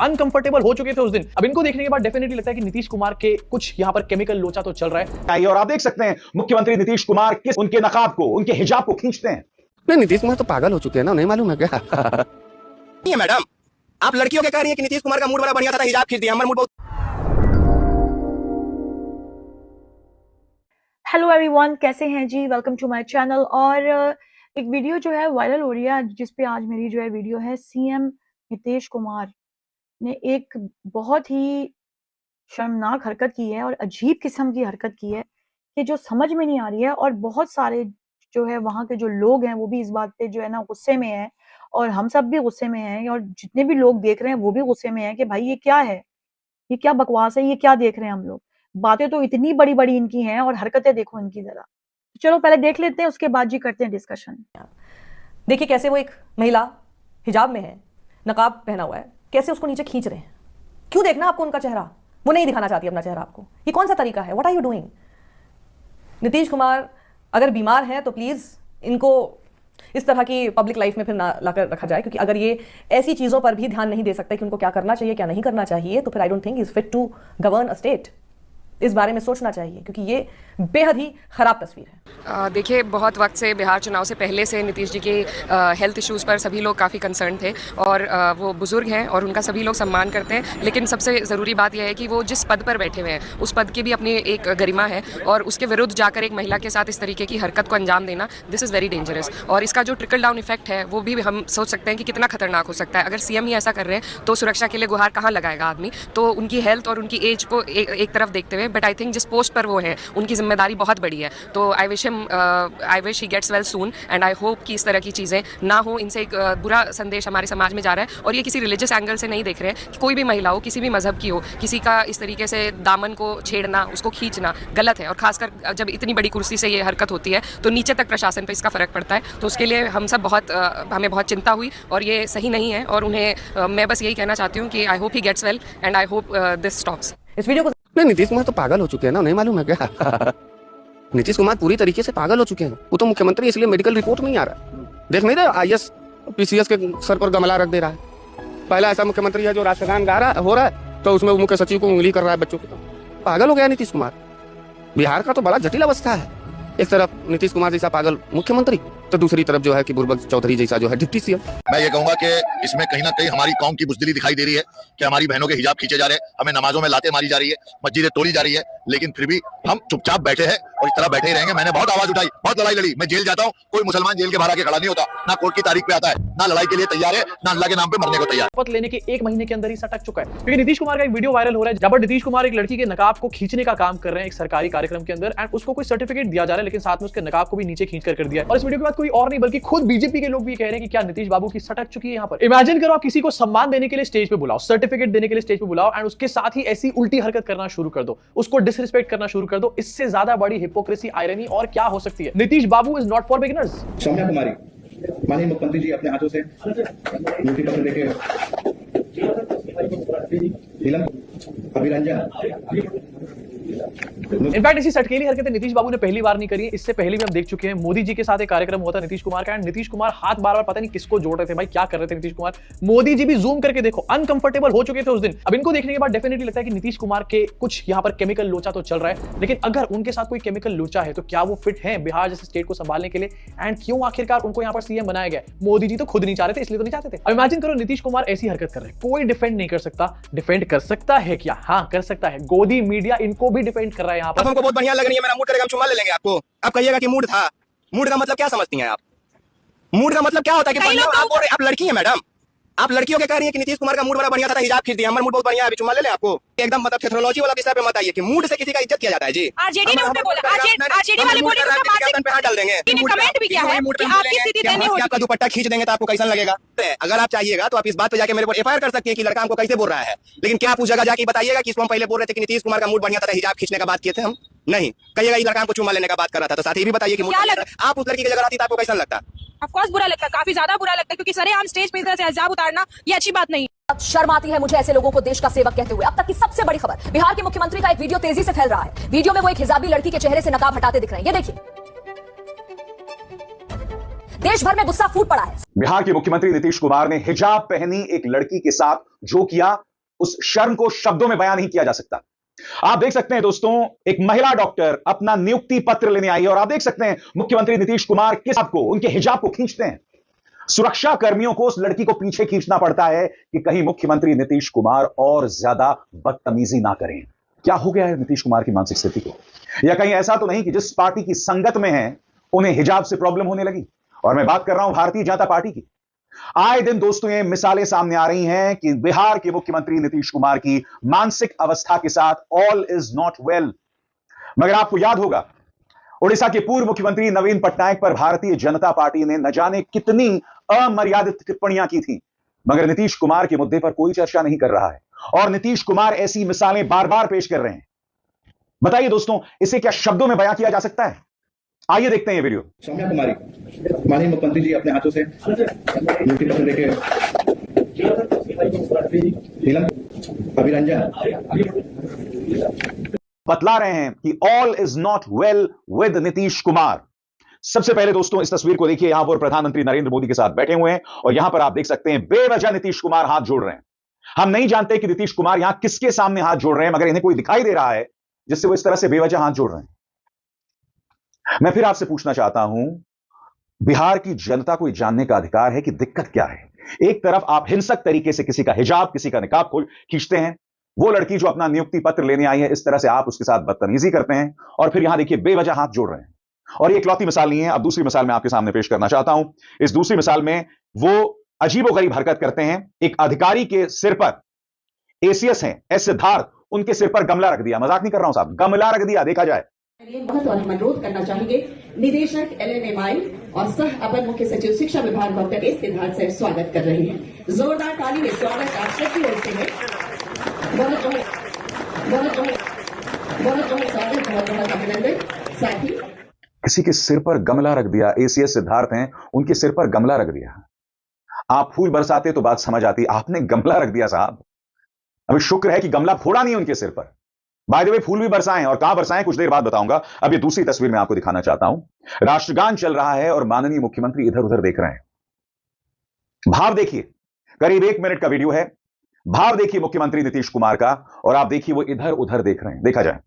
Uncomfortable हो चुके थे उस दिन। अब इनको देखने के बाद डेफिनेटली लगता है कि नीतीश कुमार के कुछ यहाँ पर केमिकल लोचा तो चल रहा है। और आप देख सकते हैं मुख्यमंत्री नीतीश कुमार किस उनके नकाब को, उनके हिजाब को खींचते हैं। नहीं, नीतीश कुमार तो पागल हो चुके हैं ना, नहीं मालूम है क्या? नहीं है मैडम, आप लड़कियों के कह रही हैं कि नीतीश कुमार का मूड बड़ा बढ़िया था, हिजाब खींच दिया, हमारा मूड बहुत। हेलो एवरीवन, कैसे हैं जी? Welcome to my channel. और एक वीडियो जो है वायरल हो रही है, जिस पे आज मेरी जो है वीडियो है। सीएम नीतीश कुमार ने एक बहुत ही शर्मनाक हरकत की है और अजीब किस्म की हरकत की है कि जो समझ में नहीं आ रही है। और बहुत सारे जो है वहाँ के जो लोग हैं वो भी इस बात पे जो है ना गुस्से में हैं, और हम सब भी गुस्से में हैं, और जितने भी लोग देख रहे हैं वो भी गुस्से में हैं कि भाई ये क्या है, ये क्या बकवास है, ये क्या देख रहे हैं हम लोग। बातें तो इतनी बड़ी-बड़ी इनकी हैं और हरकतें देखो इनकी जरा। चलो पहले देख लेते हैं, उसके बाद जी करते हैं डिस्कशन। देखिए कैसे वो एक महिला हिजाब में है, नकाब पहना हुआ है, कैसे उसको नीचे खींच रहे हैं। क्यों देखना आपको उनका चेहरा? वो नहीं दिखाना चाहती अपना चेहरा आपको। ये कौन सा तरीका है? What are you doing? Nitish Kumar अगर बीमार हैं तो प्लीज इनको इस तरह की पब्लिक लाइफ में फिर ना लाकर रखा जाए, क्योंकि अगर ये ऐसी चीजों पर भी ध्यान नहीं दे सकते कि उनको क्या करना चाहिए क्या नहीं करना चाहिए, तो फिर I don't think is fit to govern a state. इस बारे में सोचना चाहिए, क्योंकि ये बेहद ही खराब तस्वीर है। देखिए, बहुत वक्त से बिहार चुनाव से पहले से नीतीश जी के हेल्थ इश्यूज़ पर सभी लोग काफ़ी कंसर्न थे, और वो बुज़ुर्ग हैं और उनका सभी लोग सम्मान करते हैं। लेकिन सबसे ज़रूरी बात यह है कि वो जिस पद पर बैठे हुए हैं उस पद की भी अपनी एक गरिमा है, और उसके विरुद्ध जाकर एक महिला के साथ इस तरीके की हरकत को अंजाम देना, दिस इज़ वेरी डेंजरस। और इसका जो ट्रिकल डाउन इफेक्ट है वो भी हम सोच सकते हैं कि कितना खतरनाक हो सकता है। अगर सीएम ही ऐसा कर रहे हैं तो सुरक्षा के लिए गुहार कहाँ लगाएगा आदमी? तो उनकी हेल्थ और उनकी एज को एक तरफ देखते हुए, बट आई थिंक जिस पोस्ट पर वो है उनकी जिम्मेदारी बहुत बड़ी है। तो I wish he gets well soon, and I hope कि इस तरह की चीज़ें ना हो। इनसे एक बुरा संदेश हमारे समाज में जा रहा है, और ये किसी रिलीजियस एंगल से नहीं देख रहे हैं कि कोई भी महिला हो, किसी भी मजहब की हो, किसी का इस तरीके से दामन को छेड़ना, उसको खींचना गलत है। और खासकर जब इतनी बड़ी कुर्सी से ये हरकत होती है तो नीचे तक प्रशासन पर इसका फ़र्क पड़ता है। तो उसके लिए हम सब हमें बहुत चिंता हुई, और ये सही नहीं है। और उन्हें मैं बस यही कहना चाहती हूँ कि I hope he gets well, and I hope this stops. इस वीडियो को नहीं, नीतीश कुमार तो पागल हो चुके हैं ना, नहीं मालूम है क्या? नीतीश कुमार पूरी तरीके से पागल हो चुके हैं। वो तो मुख्यमंत्री, इसलिए मेडिकल रिपोर्ट नहीं आ रहा है। देख नहीं रहे, आईएएस पीसीएस के सर पर गमला रख दे रहा है। पहला ऐसा मुख्यमंत्री है जो राष्ट्रगान हो रहा है तो उसमें मुख्य सचिव को उंगली कर रहा है बच्चों की। पागल हो गया नीतीश कुमार। बिहार का तो बड़ा जटिल अवस्था है। एक तरफ नीतीश कुमार जैसा पागल मुख्यमंत्री, तो दूसरी तरफ जो है कि बुर्बक चौधरी जैसा जो है डिप्टी सीएम। मैं ये कहूंगा कि इसमें कहीं ना कहीं हमारी कौम की बुज़दिली दिखाई दे रही है कि हमारी बहनों के हिजाब खींचे जा रहे हैं, हमें नमाजों में लाते मारी जा रही है, मस्जिदें तोड़ी जा रही है, लेकिन फिर भी हम चुपचाप बैठे हैं और इस तरह बैठे ही रहेंगे। मैंने बहुत आवाज उठाई, बहुत लड़ाई लड़ी। मैं जेल जाता हूँ, कोई मुसलमान जेल के बाहर आके खड़ा नहीं होता, ना कोर्ट की तारीख पे आता है, ना लड़ाई के लिए तैयार है, ना अल्लाह के नाम पे मरने को तैयार। शपथ लेने के 1 महीने के अंदर ही सटक चुका है, क्योंकि नीतीश कुमार का एक वीडियो वायरल हो रहा है जहां पर नीतीश कुमार एक लड़की के नकाब को खींचने का काम कर रहे हैं एक सरकारी कार्यक्रम के अंदर, एंड उसको कोई सर्टिफिकेट दिया जा रहा है, लेकिन साथ में उसके नकाब को भी नीचे खींच कर दिया। और इस वीडियो के बाद कोई और नहीं बल्कि खुद बीजेपी के लोग भी कह रहे हैं कि क्या नीतीश बाबू की सटक चुकी है यहाँ पर। इमेजिन करो, आप किसी को सम्मान देने के लिए स्टेज पे बुलाओ, सर्टिफिकेट देने के लिए स्टेज पे बुलाओ, एंड उसके साथ ही ऐसी उल्टी हरकत करना शुरू कर दो, उसको डिसरिस्पेक्ट करना शुरू कर दो। इससे ज्यादा बड़ी हिपोक्रेसी, आयरनी और क्या हो सकती है? Nitish Babu is not for beginners. Saumya Kumari, माननीय मुख्यमंत्री जी अपने हाथों से नियुक्ति पत्र देके नीलम अभिरंजन। इनफैक्ट इसी सटकेली हरकतें नीतीश बाबू ने पहली बार नहीं करी है, इससे पहले भी हम देख चुके हैं। मोदी जी के साथ एक कार्यक्रम हुआ था नीतीश कुमार का, एंड नीतीश कुमार हाथ बार-बार पता नहीं किसको जोड़ रहे थे, भाई क्या कर रहे थे नीतीश कुमार। मोदी जी भी जूम करके देखो, अनकंफर्टेबल हो चुके थे उस दिन। अब इनको देखने के बाद डेफिनेटली लगता है कि नीतीश कुमार के कुछ यहाँ पर केमिकल लोचा तो चल रहा है, लेकिन अगर उनके साथ कोई केमिकल लोचा है तो क्या वो फिट है बिहार जैसे स्टेट को संभालने के लिए? एंड क्यों आखिरकार उनको यहाँ पर सीएम बनाया गया? मोदी जी तो खुद नहीं चाह रहे थे, इसलिए तो नहीं चाहते थे। अब इमेजिन करो, नीतीश कुमार ऐसी हरकत कर रहे हैं, कोई डिफेंड नहीं कर सकता। डिफेंड कर सकता है क्या? हाँ कर सकता है। गोदी मीडिया इनको भी डिफेंड कर रहा है यहाँ पर। हमको बहुत बढ़िया लग रही है, मेरा मूड करेगा, हम चुम्मा ले लेंगे आपको। आप कहिएगा कि मूड था। मूड का मतलब क्या समझती हैं आप? मूड का मतलब क्या होता है कि आप लड़की हैं मैडम, आप लड़कियों के कह रही हैं कि नीतीश कुमार का मूड बड़ा बढ़िया था, हिजाब खींच दिया, हमारा मूड बहुत बढ़िया है, चुम्मा ले लें आपको। एकदम मतलब टेक्नोलॉजी वाला विषय पे मत आइए कि मूड से किसी का इज्जत किया जाता है जी। आरजेडी ने उनपे बोला, आरजेडी वाले बोले कि गर्दन पे हाथ डाल देंगे। कमेंट भी किया है कि आपकी स्थिति देने हो, आपका दुपट्टा खींच देंगे तो आपको कैसा लगेगा? अगर आप चाहिएगा तो आप इस बात पे जाके मेरे को एफआईआर कर सकती है कि लड़का हमको कैसे बोल रहा है, लेकिन क्या आप उस जगह जाके बताइएगा कि इसको हम पहले बोल रहे थे कि नीतीश कुमार का मूड बढ़िया था, हिजाब खींचने का बात किए थे हम? नहीं कहिएगा ये लड़का हमको चुम्मा लेने का बात कर रहा था, तो साथ ही भी बताइए कि आप उस लड़की की जगह आती तो आपको कैसा लगता? ऑफ कोर्स बुरा लगता है, काफी ज्यादा बुरा लगता है, क्योंकि सरेआम स्टेज पे इस तरह से हिजाब उतारना ये अच्छी बात नहीं। शर्म आती है मुझे ऐसे लोगों को देश का सेवक कहते हुए। अब तक की सबसे बड़ी खबर, बिहार के मुख्यमंत्री का एक वीडियो तेजी से फैल रहा है। वीडियो में वो एक हिजाबी लड़की के चेहरे से नकाब हटाते दिख रहे हैं, ये देखिए। देश भर में गुस्सा फूट पड़ा है। बिहार के मुख्यमंत्री नीतीश कुमार ने हिजाब पहनी एक लड़की के साथ जो किया उस शर्म को शब्दों में बयान नहीं किया जा सकता। आप देख सकते हैं दोस्तों, एक महिला डॉक्टर अपना नियुक्ति पत्र लेने आई है और आप देख सकते हैं मुख्यमंत्री नीतीश कुमार किस आपको उनके हिजाब को खींचते हैं। सुरक्षा कर्मियों को उस लड़की को पीछे खींचना पड़ता है कि कहीं मुख्यमंत्री नीतीश कुमार और ज्यादा बदतमीजी ना करें। क्या हो गया है नीतीश कुमार की मानसिक स्थिति को? या कहीं ऐसा तो नहीं कि जिस पार्टी की संगत में है उन्हें हिजाब से प्रॉब्लम होने लगी? और मैं बात कर रहा हूं भारतीय जनता पार्टी की। आए दिन दोस्तों ये मिसालें सामने आ रही हैं कि बिहार के मुख्यमंत्री नीतीश कुमार की मानसिक अवस्था के साथ ऑल इज नॉट वेल। मगर आपको याद होगा, उड़ीसा के पूर्व मुख्यमंत्री नवीन पटनायक पर भारतीय जनता पार्टी ने न जाने कितनी अमर्यादित टिप्पणियां की थी, मगर नीतीश कुमार के मुद्दे पर कोई चर्चा नहीं कर रहा है और नीतीश कुमार ऐसी मिसालें बार बार पेश कर रहे हैं। बताइए दोस्तों, इसे क्या शब्दों में बयां किया जा सकता है? आइए देखते हैं ये वीडियो। सौम्या कुमारी, माननीय मुख्यमंत्री जी अपने हाथों से नियुक्ति पत्र लेके नीलम अभिरंजन बतला रहे हैं कि all is not well with Nitish Kumar. सबसे पहले दोस्तों इस तस्वीर को देखिए, यहां पर प्रधानमंत्री नरेंद्र मोदी के साथ बैठे हुए हैं और यहां पर आप देख सकते हैं बेवजह नीतीश कुमार हाथ जोड़ रहे हैं। हम नहीं जानते कि नीतीश कुमार यहां किसके सामने हाथ जोड़ रहे हैं, मगर इन्हें कोई दिखाई दे रहा है जिससे वो इस तरह से बेवजह हाथ जोड़ रहे हैं। मैं फिर आपसे पूछना चाहता हूं, बिहार की जनता को जानने का अधिकार है कि दिक्कत क्या है। एक तरफ आप हिंसक तरीके से किसी का हिजाब, किसी का निकाब खींचते हैं, वो लड़की जो अपना नियुक्ति पत्र लेने आई है इस तरह से आप उसके साथ बदतमीजी करते हैं, और फिर यहां देखिए बेवजह हाथ जोड़ रहे हैं। और ये इकलौती मिसाल नहीं है, अब दूसरी मिसाल मैं आपके सामने पेश करना चाहता हूं। इस दूसरी मिसाल में वो अजीबोगरीब हरकत करते हैं। एक अधिकारी के सिर पर, एसीएस हैं एस सिद्धार्थ, उनके सिर पर गमला रख दिया। मजाक नहीं कर रहा हूं साहब, गमला रख दिया। देखा जाए बहुत और हम अनुरोध करना चाहेंगे निदेशक LNMI और सह अपर मुख्य सचिव शिक्षा विभाग डॉक्टर एस सिद्धार्थ साहब स्वागत कर रहे हैं। जोरदार ताली में स्वागत आप सबकी ओर से है। बहुत बहुत अभिनंदन। साथ ही किसी के सिर पर गमला रख दिया, एसीएस सिद्धार्थ हैं, उनके सिर पर गमला रख दिया। आप फूल बरसाते तो बात समझ आती, आपने गमला रख दिया साहब। अभी शुक्र है कि गमला फोड़ा नहीं उनके सिर पर। बाय द वे फूल भी बरसाएं, और कहां बरसाएं कुछ देर बाद बताऊंगा। अब ये दूसरी तस्वीर में आपको दिखाना चाहता हूं। राष्ट्रगान चल रहा है और माननीय मुख्यमंत्री इधर उधर देख रहे हैं। भाव देखिए, करीब 1 मिनट का वीडियो है। भाव देखिए मुख्यमंत्री नीतीश कुमार का, और आप देखिए वो इधर उधर देख रहे हैं। देखा जाए।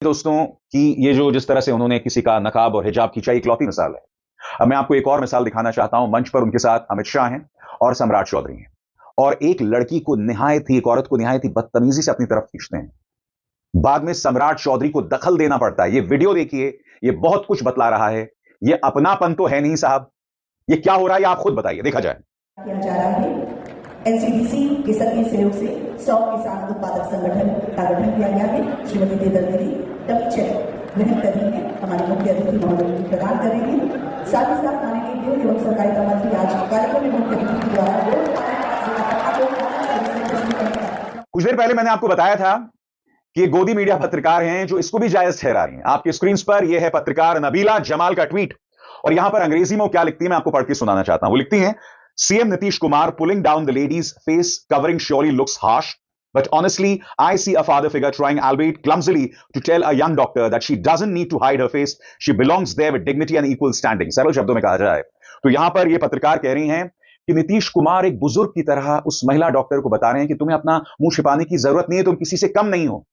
दोस्तों कि ये जो जिस तरह से उन्होंने किसी का नकाब और हिजाब खींचा, इकलौती मिसाल है। अब मैं आपको एक और मिसाल दिखाना चाहता हूं। मंच पर उनके साथ अमित शाह हैं और सम्राट चौधरी हैं, और एक लड़की को एक औरत को निहायत ही बदतमीजी से अपनी तरफ खींचते हैं। बाद में सम्राट चौधरी को दखल देना पड़ता है। ये वीडियो देखिए, ये बहुत कुछ बतला रहा है। ये अपनापन तो है नहीं साहब। ये क्या हो रहा है, ये आप खुद बताइए। देखा जाए। किया जा रहा है। NCDC के सक्रिय सहयोग से 100 किसान उत्पादक संगठन का गठन किया गया है। श्रीमती देदर दीदी ग्रहण कर रही है, हमारे मुख्य अतिथि महोदय प्रदान कर रहे हैं। साथ ही साथ माननीय उद्योग एवं सहकारिता मंत्री आज कार्यक्रम में मुख्य अतिथि द्वारा कुछ देर पहले मैंने आपको बताया था कि ये गोदी मीडिया पत्रकार हैं जो इसको भी जायज ठहरा रही हैं। आपके स्क्रीन पर यह है पत्रकार नबीला जमाल का ट्वीट, और यहां पर अंग्रेजी में क्या लिखती है मैं आपको पढ़ के सुनाना चाहता हूं। वो लिखती हैं, CM Nitish Kumar pulling down the lady's face covering surely looks harsh, but honestly, I see a father figure trying, albeit clumsily, to tell a young doctor that she doesn't need to hide her face. She belongs there with dignity and equal standing. सरल शब्दों में कहा जाए तो यहां पर ये पत्रकार कह रही हैं कि नीतीश कुमार एक बुजुर्ग की तरह उस महिला डॉक्टर को बता रहे हैं कि तुम्हें अपना मुंह छिपाने की जरूरत नहीं है, तुम किसी से कम नहीं हो।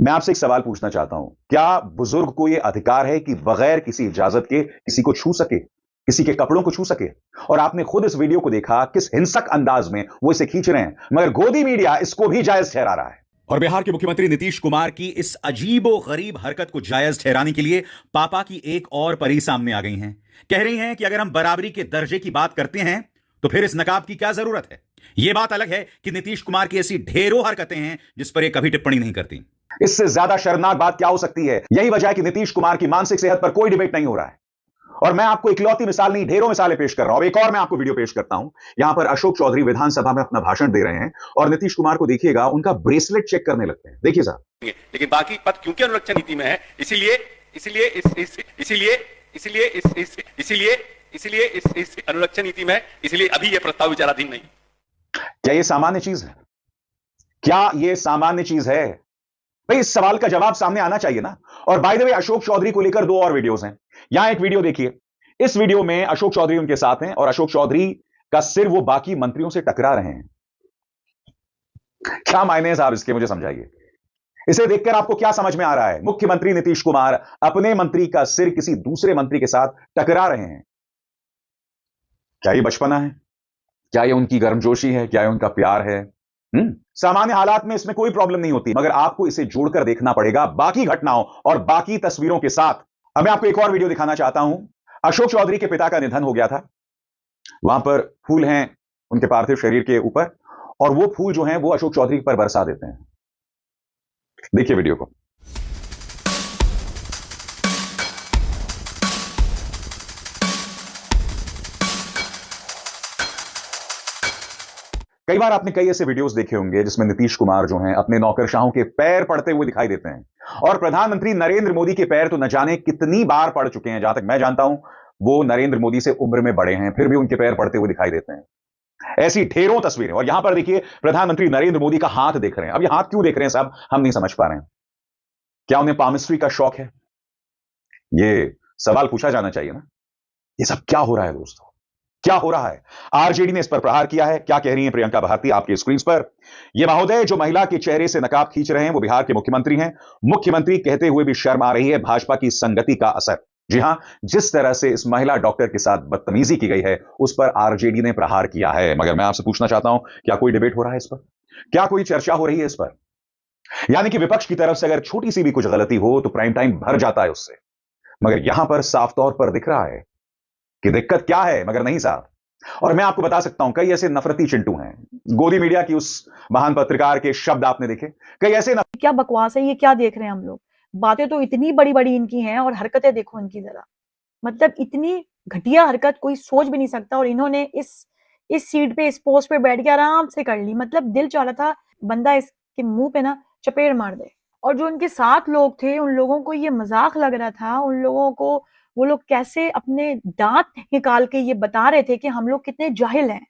मैं आपसे एक सवाल पूछना चाहता हूं, क्या बुजुर्ग को यह अधिकार है कि बगैर किसी इजाजत के किसी को छू सके, किसी के कपड़ों को छू सके? और आपने खुद इस वीडियो को देखा, किस हिंसक अंदाज में वो इसे खींच रहे हैं, मगर गोदी मीडिया इसको भी जायज ठहरा रहा है। और बिहार के मुख्यमंत्री नीतीश कुमार की इस अजीबो गरीब हरकत को जायज ठहराने के लिए पापा की एक और परी सामने आ गई हैं। कह रही हैं कि अगर हम बराबरी के दर्जे की बात करते हैं तो फिर इस नकाब की क्या जरूरत है? यह बात अलग है कि नीतीश कुमार की ऐसी ढेरों हरकतें हैं जिस पर ये कभी टिप्पणी नहीं करती। इससे ज्यादा शर्मनाक बात क्या हो सकती है? यही वजह है कि नीतीश कुमार की मानसिक सेहत पर कोई डिबेट नहीं हो रहा है। और मैं आपको इकलौती मिसाल नहीं, ढेरों मिसालें पेश कर रहा हूं। एक और मैं आपको वीडियो पेश करता हूं। यहां पर अशोक चौधरी विधानसभा में अपना भाषण दे रहे हैं और नीतीश कुमार को देखिएगा, उनका ब्रेसलेट चेक करने लगते हैं। देखिए साहब। लेकिन बाकी पद क्योंकि अनुरक्षण नीति में है, इसीलिए इस अनुरक्षण नीति में, इसलिए अभी यह प्रस्ताव विचाराधीन नहीं। क्या यह सामान्य चीज है? क्या यह सामान्य चीज है? भाई इस सवाल का जवाब सामने आना चाहिए ना। और by the way, Ashok Chaudhary को लेकर दो और वीडियोस हैं। यहां एक वीडियो देखिए। इस वीडियो में अशोक चौधरी उनके साथ हैं और अशोक चौधरी का सिर वो बाकी मंत्रियों से टकरा रहे हैं। क्या मायने हैं साहब इसके, मुझे समझाइए। इसे देखकर आपको क्या समझ में आ रहा है? मुख्यमंत्री नीतीश कुमार अपने मंत्री का सिर किसी दूसरे मंत्री के साथ टकरा रहे हैं। क्या ये बचपना है? क्या ये उनकी गर्मजोशी है? क्या ये उनका प्यार है? सामान्य हालात में इसमें कोई प्रॉब्लम नहीं होती, मगर आपको इसे जोड़कर देखना पड़ेगा बाकी घटनाओं और बाकी तस्वीरों के साथ। अब मैं आपको एक और वीडियो दिखाना चाहता हूं। अशोक चौधरी के पिता का निधन हो गया था। वहां पर फूल हैं उनके पार्थिव शरीर के ऊपर, और वो फूल जो हैं वो अशोक चौधरी पर बरसा देते हैं। देखिए वीडियो को। कई बार आपने कई ऐसे वीडियोस देखे होंगे जिसमें नीतीश कुमार जो हैं अपने नौकरशाहों के पैर पड़ते हुए दिखाई देते हैं। और प्रधानमंत्री नरेंद्र मोदी के पैर तो न जाने कितनी बार पड़ चुके हैं। जहां तक मैं जानता हूं, वो नरेंद्र मोदी से उम्र में बड़े हैं, फिर भी उनके पैर पड़ते हुए दिखाई देते हैं। ऐसी ढेरों तस्वीरें। और यहां पर देखिए, प्रधानमंत्री नरेंद्र मोदी का हाथ देख रहे हैं। अब ये हाथ क्यों देख रहे हैं साहब, हम नहीं समझ पा रहे हैं। क्या उन्हें पामिस्ट्री का शौक है? ये सवाल पूछा जाना चाहिए ना। ये सब क्या हो रहा है दोस्तों? क्या हो रहा है? आरजेडी ने इस पर प्रहार किया है। क्या कह रही हैं प्रियंका भारती आपकी स्क्रीन पर? यह महोदय जो महिला के चेहरे से नकाब खींच रहे हैं वो बिहार के मुख्यमंत्री हैं। मुख्यमंत्री कहते हुए भी शर्म आ रही है, भाजपा की संगति का असर। जी हां, जिस तरह से इस महिला डॉक्टर के साथ बदतमीजी की गई है उस पर आरजेडी ने प्रहार किया है। मगर मैं आपसे पूछना चाहता हूं, क्या कोई डिबेट हो रहा है इस पर? क्या कोई चर्चा हो रही है इस पर? यानी कि विपक्ष की तरफ से अगर छोटी सी भी कुछ गलती हो तो प्राइम टाइम भर जाता है उससे। मगर यहां पर साफ तौर पर दिख रहा है कि दिक्कत क्या है। मगर नहीं साहब। और मैं आपको बता सकता हूं, कई ऐसे नफरती चिंटू हैं। गोदी मीडिया की उस महान पत्रकार के शब्द आपने देखे। कई ऐसे क्या बकवास है ये, क्या देख रहे हैं हम लोग? बातें तो इतनी बड़ी बड़ी इनकी हैं और हरकतें देखो इनकी जरा। मतलब इतनी घटिया हरकत कोई सोच भी नहीं सकता, और इन्होंने इस सीट पे, इस पोस्ट पे बैठ के आराम से कर ली। मतलब दिल चाह रहा था बंदा इसके मुंह पे ना चपेड़ मार दे। और जो उनके साथ लोग थे उन लोगों को ये मजाक लग रहा था। उन लोगों को वो लोग कैसे अपने दांत निकाल के ये बता रहे थे कि हम लोग कितने जाहिल हैं।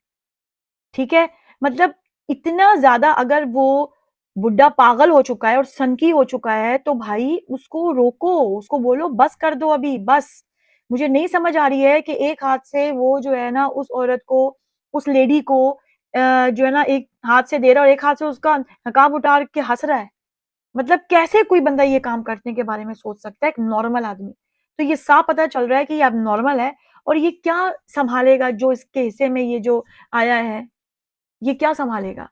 ठीक है, मतलब इतना ज्यादा अगर वो बुड्ढा पागल हो चुका है और सनकी हो चुका है तो भाई उसको रोको, उसको बोलो बस कर दो अभी बस। मुझे नहीं समझ आ रही है कि एक हाथ से वो जो है ना उस औरत को, उस लेडी को जो है ना एक हाथ से दे रहा है और एक हाथ से उसका नकाब उतार के हंस रहा है। मतलब कैसे कोई बंदा ये काम करने के बारे में सोच सकता है, एक नॉर्मल आदमी? तो ये साफ पता चल रहा है कि ये अब नॉर्मल है। और ये क्या संभालेगा जो इसके हिस्से में ये जो आया है, ये क्या संभालेगा?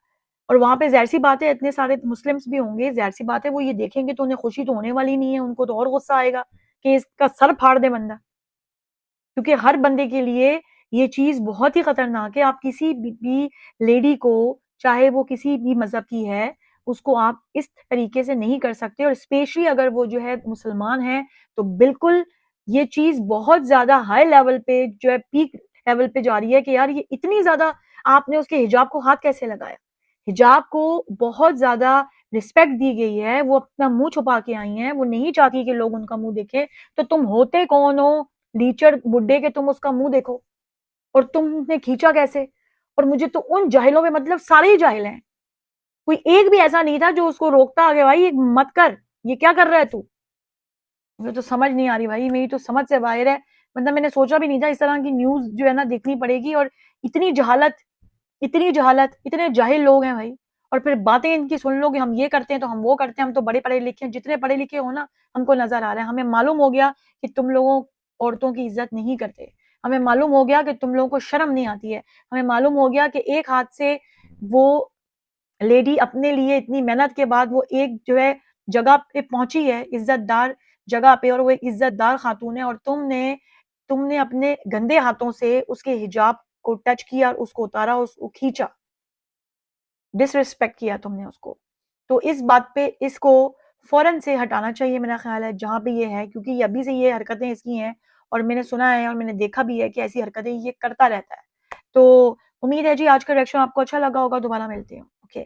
और वहां पे ज़ाहिर सी बात है इतने सारे मुस्लिम्स भी होंगे, ज़ाहिर सी बात है वो ये देखेंगे तो उन्हें खुशी तो होने वाली नहीं है, उनको तो और गुस्सा आएगा कि इसका सर फाड़ दे बंदा। क्योंकि हर बंदे के लिए ये चीज बहुत ही खतरनाक है। आप किसी भी लेडी को, चाहे वो किसी भी मजहब की है, उसको आप इस तरीके से नहीं कर सकते। और स्पेशली अगर वो जो है मुसलमान है तो बिल्कुल ये चीज बहुत ज्यादा हाई लेवल पे जो है, पीक लेवल पे जा रही है कि यार ये इतनी ज्यादा आपने उसके हिजाब को हाथ कैसे लगाया। हिजाब को बहुत ज्यादा रिस्पेक्ट दी गई है, वो अपना मुंह छुपा के आई हैं, वो नहीं चाहती कि लोग उनका मुंह देखें। तो तुम होते कौन हो लीचड़ बुड्ढे के तुम उसका मुंह देखो, और तुमने खींचा कैसे? और मुझे तो उन जाहिलों में, मतलब सारे ही जाहिल हैं, कोई एक भी ऐसा नहीं था जो उसको रोकता आगे भाई मत कर, ये क्या कर रहा है तू? मुझे तो समझ नहीं आ रही भाई, मेरी तो समझ से बाहर है। मतलब मैंने सोचा भी नहीं था इस तरह की न्यूज जो है ना देखनी पड़ेगी। और इतनी जहालत, इतने जाहिल लोग हैं भाई। और फिर बातें इनकी सुन लो कि हम ये करते हैं तो हम वो करते हैं, हम तो बड़े पढ़े लिखे हैं। जितने पढ़े लिखे हो ना, हमको नजर आ रहा है, हमें मालूम हो गया कि तुम लोगों औरतों की इज्जत नहीं करते। हमें मालूम हो गया कि तुम लोगों को शर्म नहीं आती है। हमें मालूम हो गया कि एक हाथ से वो लेडी अपने लिए इतनी मेहनत के बाद वो एक जो है जगह पे पहुंची है, इज्जतदार जगह पे, और वो एक इज्जतदार खातून है, और तुमने अपने गंदे हाथों से उसके हिजाब को टच किया और उसको उतारा, उसको खींचा, डिसरिस्पेक्ट किया तुमने उसको। तो इस बात पे इसको फौरन से हटाना चाहिए मेरा ख्याल है, जहाँ पे ये है, क्योंकि अभी से ये हरकतें इसकी हैं और मैंने सुना है और मैंने देखा भी है कि ऐसी हरकतें ये करता रहता है। तो उम्मीद है जी आज का रिएक्शन आपको अच्छा लगा होगा। दोबारा मिलते हैं। ओके।